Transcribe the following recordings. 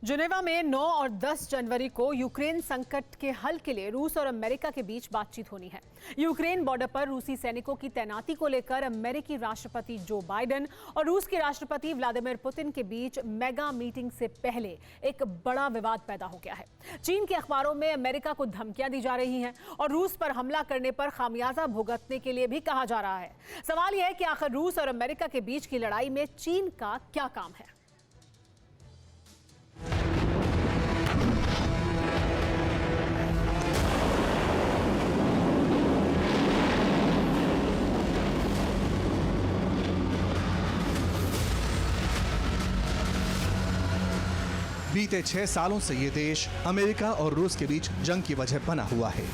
Geneva में 9 और 10 जनवरी को यूक्रेन संकट के हल के लिए रूस और अमेरिका के बीच बातचीत होनी है। यूक्रेन बॉर्डर पर रूसी सैनिकों की तैनाती को लेकर अमेरिकी राष्ट्रपति जो बाइडेन और रूस के राष्ट्रपति व्लादिमीर पुतिन के बीच मेगा मीटिंग से पहले एक बड़ा विवाद पैदा हो गया है। चीन के अखबारों में अमेरिका को धमकियां दी जा रही हैं और रूस पर हमला करने पर खामियाजा भुगतने के लिए भी कहा जा रहा है। सवाल यह है कि आखिर रूस और अमेरिका के बीच की लड़ाई में चीन का क्या काम है। बीते 6 सालों से ये देश अमेरिका और रूस के बीच जंग की वजह बना हुआ है।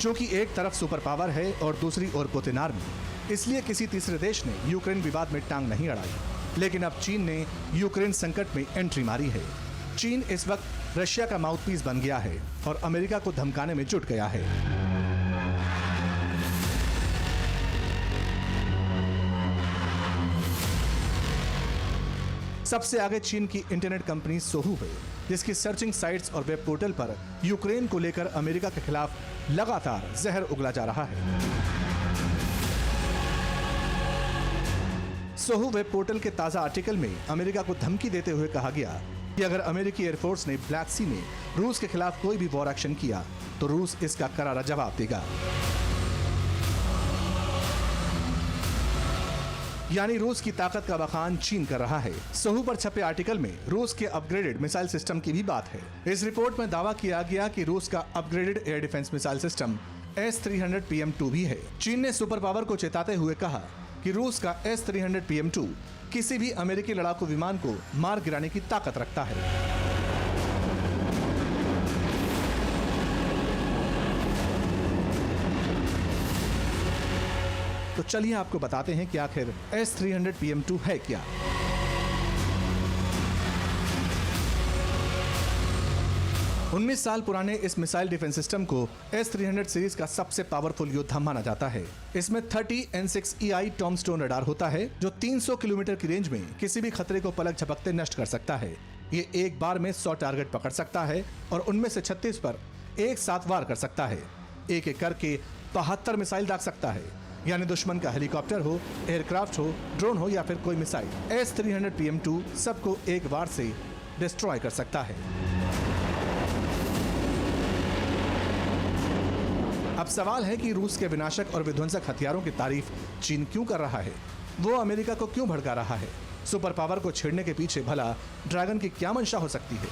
क्योंकि एक तरफ सुपर पावर है और दूसरी ओर पुतिन आर्मी, इसलिए किसी तीसरे देश ने यूक्रेन विवाद में टांग नहीं अड़ाई। लेकिन अब चीन ने यूक्रेन संकट में एंट्री मारी है। चीन इस वक्त रशिया का माउथपीस बन गया है और अमेरिका को धमकाने में जुट गया है। सबसे आगे चीन की इंटरनेट कंपनी सोहू है, जिसकी सर्चिंग साइट्स और वेब पोर्टल पर यूक्रेन को लेकर अमेरिका के खिलाफ लगातार जहर उगला जा रहा है। सोहू वेब पोर्टल के ताजा आर्टिकल में अमेरिका को धमकी देते हुए कहा गया कि अगर अमेरिकी एयरफोर्स ने ब्लैक सी में रूस के खिलाफ कोई भी वॉर एक्शन किया तो रूस इसका करारा जवाब देगा। यानी रूस की ताकत का बखान चीन कर रहा है। सोहू पर छपे आर्टिकल में रूस के अपग्रेडेड मिसाइल सिस्टम की भी बात है। इस रिपोर्ट में दावा किया गया कि रूस का upgraded air defence missile system S-300 PM2 भी है। चीन ने सुपर पावर को चेताते हुए कहा कि रूस का S-300 PM2 किसी भी अमेरिकी लड़ाकू विमान को मार गिराने की ताकत रखता है। तो चलिए आपको बताते हैं कि आखिर S-300 PM2 है क्या। उन्नीस साल पुराने इस मिसाइल डिफेंस सिस्टम को S-300 सीरीज का सबसे पावरफुल योद्धा माना जाता है। इसमें 30 N6EI टॉमस्टोन रडार होता है, जो 300 किलोमीटर की रेंज में किसी भी खतरे को पलक झपकते नष्ट कर सकता है। ये एक बार में 100 टारगेट पकड़ सकता है और उनमें से 36 पर एक साथ वार कर सकता है। एक एक करके 72 मिसाइल दाग सकता है, यानी दुश्मन का हेलीकॉप्टर हो, एयरक्राफ्ट हो, ड्रोन हो या फिर कोई मिसाइल, S-300 PM2 सबको एक बार से डिस्ट्रॉय कर सकता है। अब सवाल है कि रूस के विनाशक और विध्वंसक हथियारों की तारीफ चीन क्यों कर रहा है? वो अमेरिका को क्यों भड़का रहा है? सुपर पावर को छेड़ने के पीछे भला ड्रैगन की क्या मंशा हो सकती है?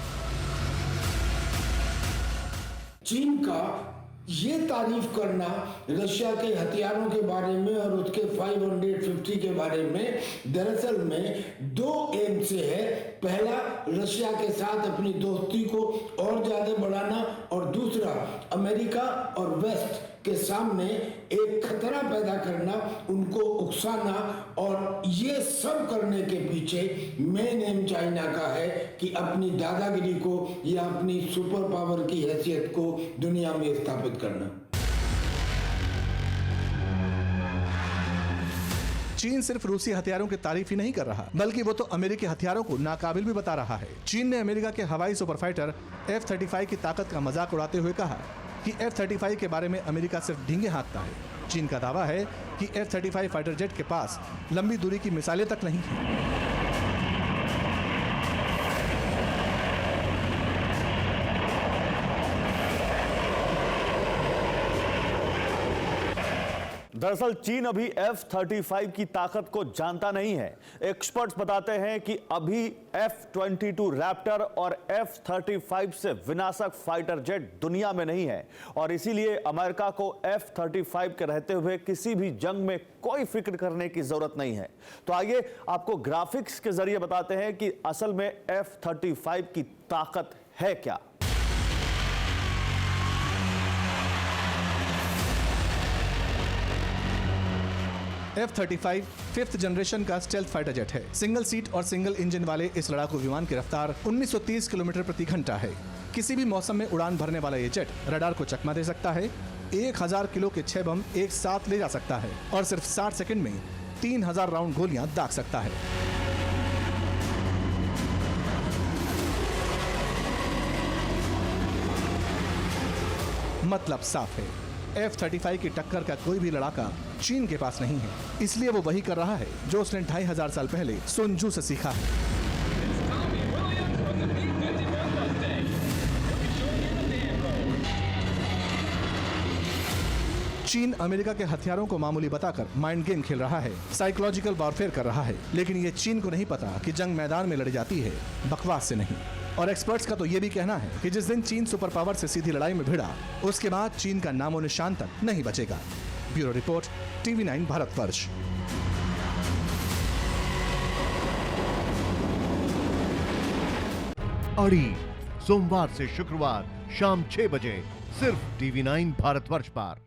चीन का ये तारीफ करना रशिया के हथियारों के बारे में और उसके 550 के बारे में दरअसल में 2 एम से है। पहला, रशिया के साथ अपनी दोस्ती को और ज्यादा बढ़ाना और दूसरा, अमेरिका और वेस्ट के सामने एक खतरा पैदा करना, उनको उकसाना। और ये सब करने के पीछे मेन एम चाइना का है कि अपनी दादागिरी को या अपनी सुपर पावर की हैसियत को दुनिया में स्थापित करना। चीन सिर्फ रूसी हथियारों की तारीफ ही नहीं कर रहा, बल्कि वो तो अमेरिकी हथियारों को नाकाबिल भी बता रहा है। चीन ने अमेरिका के हवाई सुपर फाइटर F-35 की ताकत का मजाक उड़ाते हुए कहा कि F-35 के बारे में अमेरिका सिर्फ ढींगे हाँकता है। चीन का दावा है कि F-35 फाइटर जेट के पास लंबी दूरी की मिसाइलें तक नहीं हैं। दरअसल चीन अभी F-35 की ताकत को जानता नहीं है। एक्सपर्ट्स बताते हैं कि अभी F-22 रैप्टर और F-35 से विनाशक फाइटर जेट दुनिया में नहीं है और इसीलिए अमेरिका को F-35 के रहते हुए किसी भी जंग में कोई फिक्र करने की जरूरत नहीं है। तो आइए आपको ग्राफिक्स के जरिए बताते हैं कि असल में F-35 की ताकत है क्या। F-35 5th जनरेशन का स्टेल्थ फाइटर जेट है। सिंगल सीट और सिंगल इंजन वाले इस लड़ाकू विमान की रफ्तार 1930 किलोमीटर प्रति घंटा है। किसी भी मौसम में उड़ान भरने वाला ये जेट रडार को चकमा दे सकता है। 1000 किलो के 6 बम एक साथ ले जा सकता है और सिर्फ 60 सेकंड में 3000 राउंड गोलियां दाग सकता है। मतलब साफ है, F-35 की टक्कर का कोई भी लड़ाका चीन के पास नहीं है, इसलिए वो वही कर रहा है जो उसने 2500 साल पहले सुन जू से सीखा है। चीन अमेरिका के हथियारों को मामूली बताकर माइंड गेम खेल रहा है, साइकोलॉजिकल वॉरफेयर कर रहा है, लेकिन ये चीन को नहीं पता कि जंग मैदान में लड़ी जाती है, बकवास से नहीं। और एक्सपर्ट्स का तो ये भी कहना है कि जिस दिन चीन सुपर पावर से सीधी लड़ाई में भिड़ा, उसके बाद चीन का नामो निशान तक नहीं बचेगा। Bureau report, TV9 Bharatvarsh. अड़ी सोमवार से शुक्रवार शाम 6 बजे सिर्फ TV9 भारतवर्ष पर।